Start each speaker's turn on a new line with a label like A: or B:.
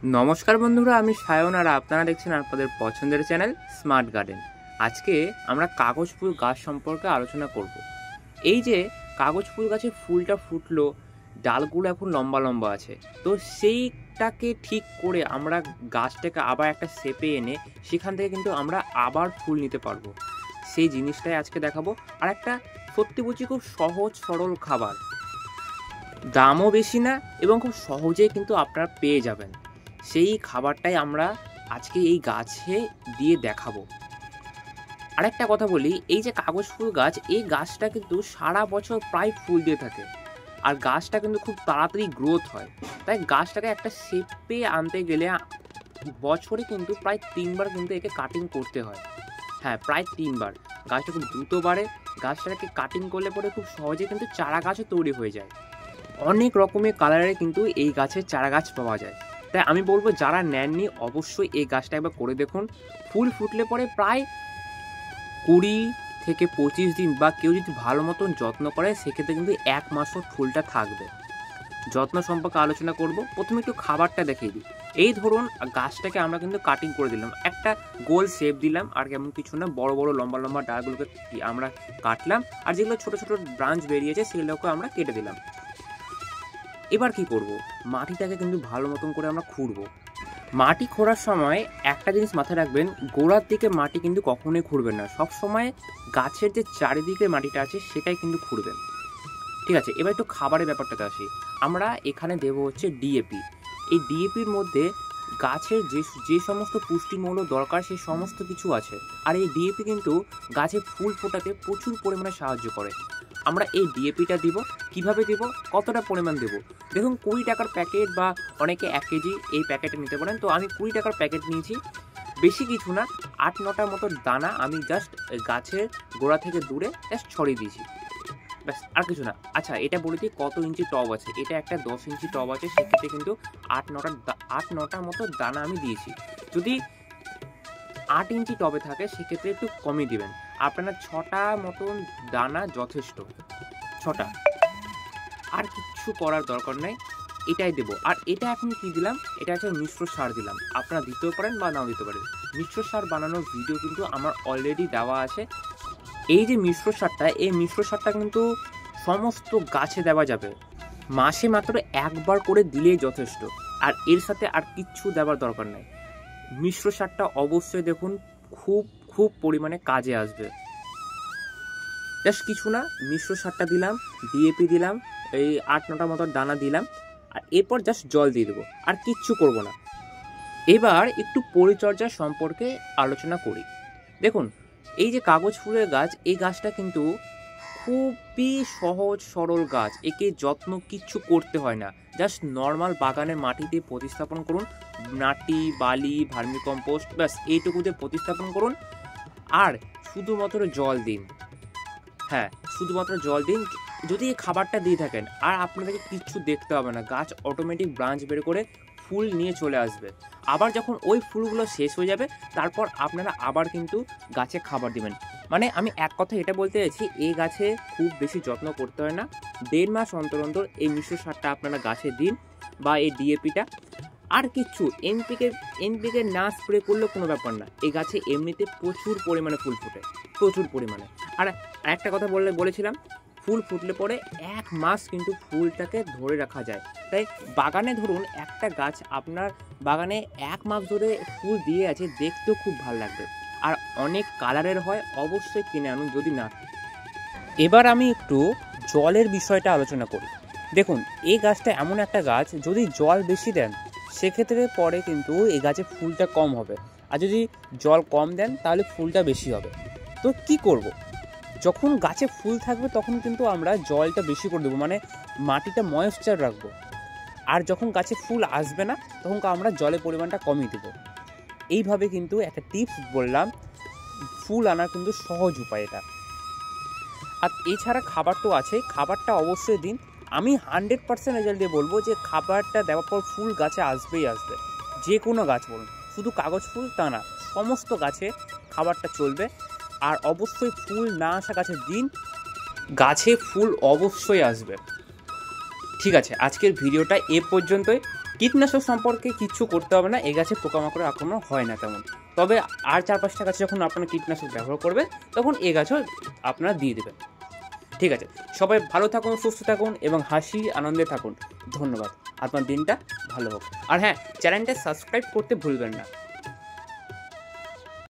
A: নমস্কার বন্ধুরা, আমি সায়ন আর আপনারা দেখছেন আপনাদের পছন্দের চ্যানেল স্মার্ট গার্ডেন। আজকে আমরা কাগজ ফুল গাছ সম্পর্কে আলোচনা করব। এই যে কাগজ ফুল গাছে ফুলটা ফুটলো, ডালগুলো এখন লম্বা লম্বা আছে, তো সেইটাকে ঠিক করে আমরা গাছটাকে আবার একটা শেপে এনে সেখান থেকে কিন্তু আমরা আবার ফুল নিতে পারবো। সেই জিনিসটাই আজকে দেখাবো। আর একটা সত্যি বলছি খুব সহজ সরল খাবার, দামও বেশি না এবং খুব সহজেই কিন্তু আপনারা পেয়ে যাবেন। সেই খাবারটাই আমরা আজকে এই গাছে দিয়ে দেখাবো। আরেকটা কথা বলি, এই যে কাগজ ফুল গাছ, এই গাছটা কিন্তু সারা বছর প্রায় ফুল দিয়ে থাকে আর গাছটা কিন্তু খুব তাড়াতাড়ি গ্রোথ হয়। তাই গাছটাকে একটা শেপে আনতে গেলে বছরে কিন্তু প্রায় 3বার কিন্তু একে কাটিং করতে হয়। হ্যাঁ, প্রায় 3বার। গাছটা খুব দ্রুত বাড়ে। গাছটাকে কাটিং করলে পরে খুব সহজে কিন্তু চারা গাছও তৈরি হয়ে যায়। অনেক রকমের কালারে কিন্তু এই গাছের চারা গাছ পাওয়া যায়। তাই আমি বলবো যারা নেননি অবশ্যই এই গাছটা একবার করে দেখুন। ফুল ফুটলে পরে প্রায় 20 থেকে 25 দিন বা কেউ যদি ভালো মতন যত্ন করে সেক্ষেত্রে কিন্তু 1 মাসও ফুলটা থাকবে। যত্ন সম্পর্কে আলোচনা করব। প্রথমে একটু খাবারটা দেখিয়ে দিই। এই ধরুন গাছটাকে আমরা কিন্তু কাটিং করে দিলাম, একটা গোল শেপ দিলাম, আর কেমন কিছু না, বড় বড় লম্বা লম্বা ডালগুলোকে আমরা কাটলাম, আর যেগুলো ছোট ছোট ব্রাঞ্চ বেরিয়েছে সেগুলোকে আমরা কেটে দিলাম। এবার কি করব, মাটিটাকে কিন্তু ভালো মতন করে আমরা খুঁড়বো। মাটি খোঁড়ার সময় একটা জিনিস মাথায় রাখবেন, গোড়ার দিকে মাটি কিন্তু কখনোই খুঁড়বেন না, সব সময় গাছের যে চারিদিকে মাটিটা আছে সেটাই কিন্তু খুঁড়বেন। ঠিক আছে, এবার একটু খাবারের ব্যাপারটাতে আসি। আমরা এখানে দেবো হচ্ছে ডিএপি। এই ডিএপির মধ্যে গাছের যে সমস্ত পুষ্টিমূল্য দরকার সেই সমস্ত কিছু আছে। আর এই ডিএপি কিন্তু গাছে ফুল ফোটাতে প্রচুর পরিমাণে সাহায্য করে। আমরা এই ডিএপিটা দিব, কিভাবে দেব, কতটা পরিমাণ দেব? দেখুন 20 টাকার প্যাকেট বা অনেকে 1 কেজি এই প্যাকেটে নিতে পারেন। তো আমি 20 টাকার প্যাকেট নিয়েছি, বেশি কিছু না, 8-9টার মতো দানা আমি জাস্ট গাছের গোড়া থেকে দূরে জাস্ট ছড়িয়ে দিয়েছি, ব্যাস, আর কিছু না। আচ্ছা, এটা বলে দিই কত ইঞ্চি টব আছে। এটা একটা 10 ইঞ্চি টব আছে, সেক্ষেত্রে কিন্তু 8-9টার মতো দানা আমি দিয়েছি। যদি 8 ইঞ্চি টবে থাকে সেক্ষেত্রে একটু কমই দিবেন। আপনার 6টা মতন দানা যথেষ্ট, 6টা, আর কিচ্ছু করার দরকার নেই, এটাই দেবো। আর এটা এখন কি দিলাম, এটা হচ্ছে মিশ্র সার দিলাম। আপনারা দিতেও পারেন বা নাও দিতে পারেন। মিশ্র সার বানানোর ভিডিও কিন্তু আমার অলরেডি দেওয়া আছে। এই যে মিশ্র সারটা, এই মিশ্র সারটা কিন্তু সমস্ত গাছে দেওয়া যাবে। মাসে মাত্র 1বার করে দিলেই যথেষ্ট, আর এর সাথে আর কিচ্ছু দেওয়ার দরকার নাই। মিশ্র সারটা অবশ্যই দেখুন খুব খুব পরিমাণে কাজে আসবে। জাস্ট কিছু না, মিশ্র সারটা দিলাম, ডিএপি দিলাম, এই 8-9টা মতো দানা দিলাম, আর এরপর জাস্ট জল দিয়ে দেবো, আর কিচ্ছু করব না। এবার একটু পরিচর্যা সম্পর্কে আলোচনা করি। দেখুন, এই যে কাগজ ফুলের গাছ, এই গাছটা কিন্তু খুবই সহজ সরল গাছ। একে যত্ন কিচ্ছু করতে হয় না, জাস্ট নর্মাল বাগানের মাটিতে প্রতিস্থাপন করুন, মাটি, বালি, ভার্মিকম্পোস্ট, ব্যাস এইটুকুতে প্রতিস্থাপন করুন, আর শুধুমাত্র জল দিন। হ্যাঁ, শুধুমাত্র জল দিন। যদি এই খাবারটা দিয়ে থাকেন আর আপনাদেরকে কিচ্ছু দেখতে হবে না, গাছ অটোমেটিক ব্রাঞ্চ বের করে ফুল নিয়ে চলে আসবে। আবার যখন ওই ফুলগুলো শেষ হয়ে যাবে তারপর আপনারা আবার কিন্তু গাছে খাবার দিবেন। মানে আমি এক কথা এটা বলতে চাইছি, এই গাছে খুব বেশি যত্ন করতে হয় না। 1.5 মাস অন্তর অন্তর এই মিশ্র সারটা আপনারা গাছে দিন, বা এই ডিএপিটা। আর কিচ্ছু এনপিকে না স্প্রে করলেও কোনো ব্যাপার না, এই গাছে এমনিতে প্রচুর পরিমাণে ফুল ফোটে, প্রচুর পরিমাণে। আর একটা কথা বলেছিলাম, ফুল ফুটলে পরে 1 মাস কিন্তু ফুলটাকে ধরে রাখা যায়। তাই বাগানে ধরুন একটা গাছ আপনার বাগানে 1 মাস ধরে ফুল দিয়ে আছে, দেখতেও খুব ভালো লাগবে, আর অনেক কালারের হয়। অবশ্যই কিনে আনুন যদি না। এবার আমি একটু জলের বিষয়টা আলোচনা করি। দেখুন, এই গাছটা এমন একটা গাছ, যদি জল বেশি দেন সেক্ষেত্রে পরে কিন্তু এই গাছে ফুলটা কম হবে, আর যদি জল কম দেন তাহলে ফুলটা বেশি হবে। তো কি করব, যখন গাছে ফুল থাকবে তখন কিন্তু আমরা জলটা বেশি করে দেবো, মানে মাটিটা ময়েশ্চার রাখবো। আর যখন গাছে ফুল আসবে না তখন আমরা জলের পরিমাণটা কমিয়ে দেবো। এইভাবে কিন্তু একটা টিপস বললাম, ফুল আনার কিন্তু সহজ উপায় এটা। আর এছাড়া খাবার তো আছে, খাবারটা অবশ্যই দিন। আমি 100% রেজাল্ট দিয়ে বলবো যে খাবারটা দেওয়ার পর ফুল গাছে আসবেই আসবে। যে কোনো গাছ বলুন, শুধু কাগজ ফুল তা না, সমস্ত গাছে খাবারটা চলবে। আর অবশ্যই ফুল না আসা গাছের দিন, গাছে ফুল অবশ্যই আসবে। ঠিক আছে, আজকের ভিডিওটা এ পর্যন্তই। কীটনাশক সম্পর্কে কিচ্ছু করতে হবে না, এই গাছে পোকামাকড়ের আক্রমণ হয় না তেমন। তবে আর 4-5টা গাছে যখন আপনারা কীটনাশক ব্যবহার করবেন তখন এই গাছও আপনারা দিয়ে দেবেন। ঠিক আছে, সবাই ভালো থাকুন, সুস্থ থাকুন এবং হাসি আনন্দে থাকুন। ধন্যবাদ। আপনার দিনটা ভালো হোক। আর হ্যাঁ, চ্যানেলটা সাবস্ক্রাইব করতে ভুলবেন না।